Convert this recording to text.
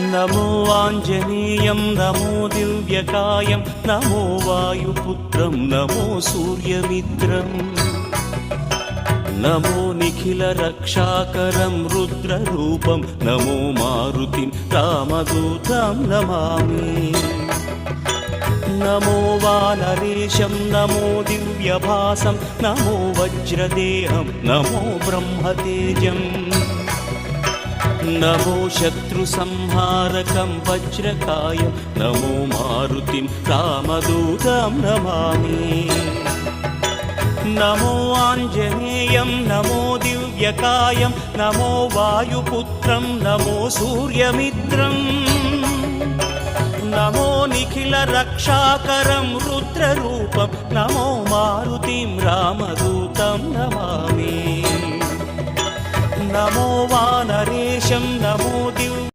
नमो आञ्जनेयं नमो दिव्यकायं नमो वायुपुत्रं नमो सूर्यमित्रम् नमो निखिलरक्षाकरं रुद्ररूपं नमो मारुतिं रामदूतं Namami नमो वानरेशं नमो दिव्यभासं नमो वज्रदेहं नमो ब्रह्मतेजम् नमो शत्रुसंहारकं वज्रकायं नमो मारुतिं रामदूतं Namami नमो आञ्जनेयं नमो दिव्यकायं नमो वायुपुत्रं नमो सूर्यमित्रम् नमो निखिलरक्षाकरं रुद्ररूपं नमो मारुतिं रामदूतं Namami नमो वानरेशं नमो Divya